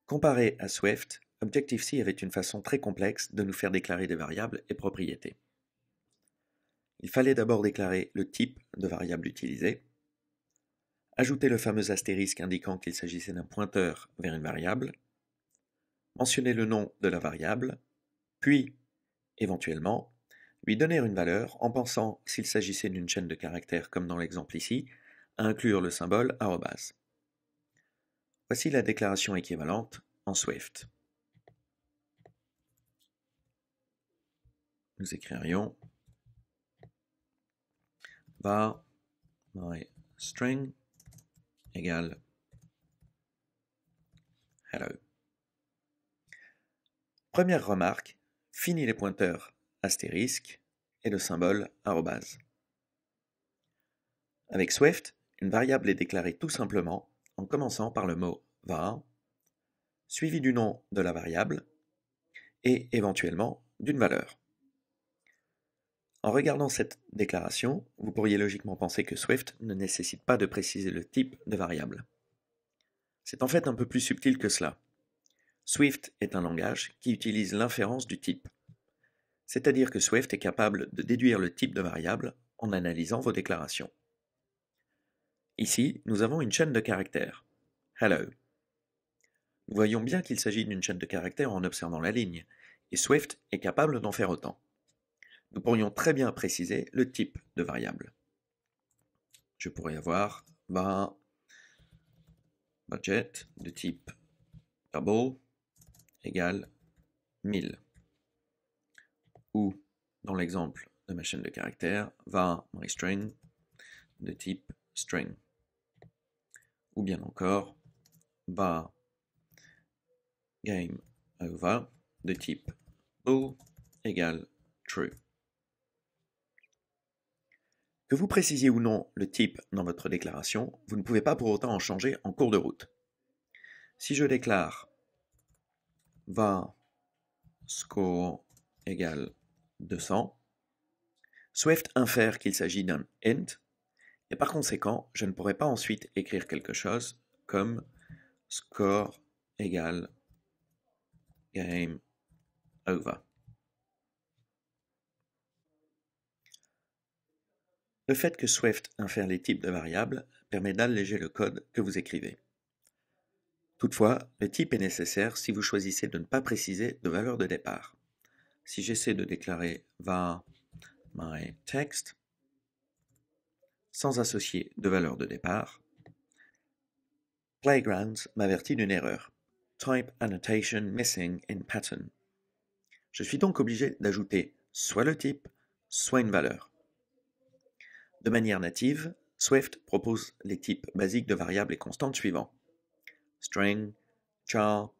Comparé à Swift, Objective-C avait une façon très complexe de nous faire déclarer des variables et propriétés. Il fallait d'abord déclarer le type de variable utilisée, ajouter le fameux astérisque indiquant qu'il s'agissait d'un pointeur vers une variable, mentionner le nom de la variable, puis, éventuellement, lui donner une valeur en pensant, s'il s'agissait d'une chaîne de caractères comme dans l'exemple ici, à inclure le symbole arrobase. Voici la déclaration équivalente en Swift. Nous écririons var myString égale hello. Première remarque, fini les pointeurs astérisque et le symbole arrobase. Avec Swift, une variable est déclarée tout simplement en commençant par le mot var, suivi du nom de la variable et éventuellement d'une valeur. En regardant cette déclaration, vous pourriez logiquement penser que Swift ne nécessite pas de préciser le type de variable. C'est en fait un peu plus subtil que cela. Swift est un langage qui utilise l'inférence du type. C'est-à-dire que Swift est capable de déduire le type de variable en analysant vos déclarations. Ici, nous avons une chaîne de caractères. Hello. Nous voyons bien qu'il s'agit d'une chaîne de caractères en observant la ligne, et Swift est capable d'en faire autant. Nous pourrions très bien préciser le type de variable. Je pourrais avoir budget de type double égale 1000. Ou, dans l'exemple de ma chaîne de caractères, var myString de type string. Ou bien encore, var game over de type bool égale true. Que vous précisiez ou non le type dans votre déclaration, vous ne pouvez pas pour autant en changer en cours de route. Si je déclare var score égale 200, Swift infère qu'il s'agit d'un int, et par conséquent, je ne pourrai pas ensuite écrire quelque chose comme score égale game over. Le fait que Swift infère les types de variables permet d'alléger le code que vous écrivez. Toutefois, le type est nécessaire si vous choisissez de ne pas préciser de valeur de départ. Si j'essaie de déclarer var myText sans associer de valeur de départ, Playgrounds m'avertit d'une erreur. Type annotation missing in pattern. Je suis donc obligé d'ajouter soit le type, soit une valeur. De manière native, Swift propose les types basiques de variables et constantes suivants: string, char,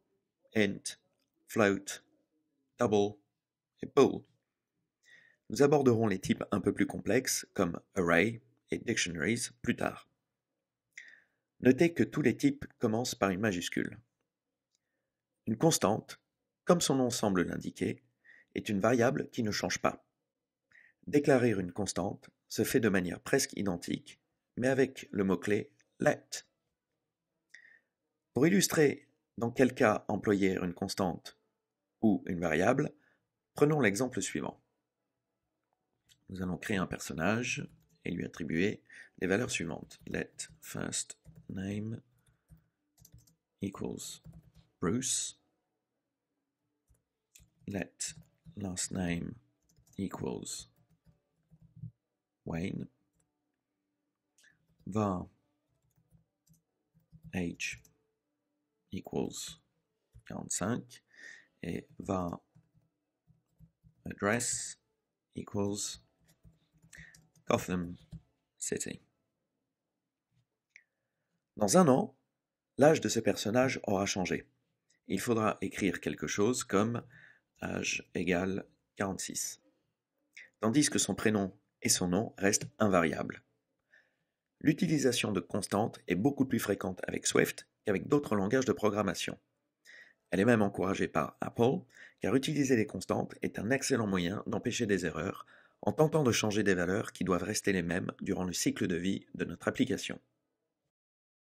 int, float, double et bool. Nous aborderons les types un peu plus complexes comme array et dictionaries plus tard. Notez que tous les types commencent par une majuscule. Une constante, comme son nom semble l'indiquer, est une variable qui ne change pas. Déclarer une constante se fait de manière presque identique, mais avec le mot-clé let. Pour illustrer dans quel cas employer une constante ou une variable, prenons l'exemple suivant. Nous allons créer un personnage et lui attribuer les valeurs suivantes. Let first name equals Bruce. Let last name equals Wayne. Var age equals 45 et var address equals Gotham City. Dans un an, l'âge de ce personnage aura changé. Il faudra écrire quelque chose comme âge égale 46, tandis que son prénom et son nom restent invariables. L'utilisation de constantes est beaucoup plus fréquente avec Swift qu'avec d'autres langages de programmation. Elle est même encouragée par Apple, car utiliser les constantes est un excellent moyen d'empêcher des erreurs en tentant de changer des valeurs qui doivent rester les mêmes durant le cycle de vie de notre application.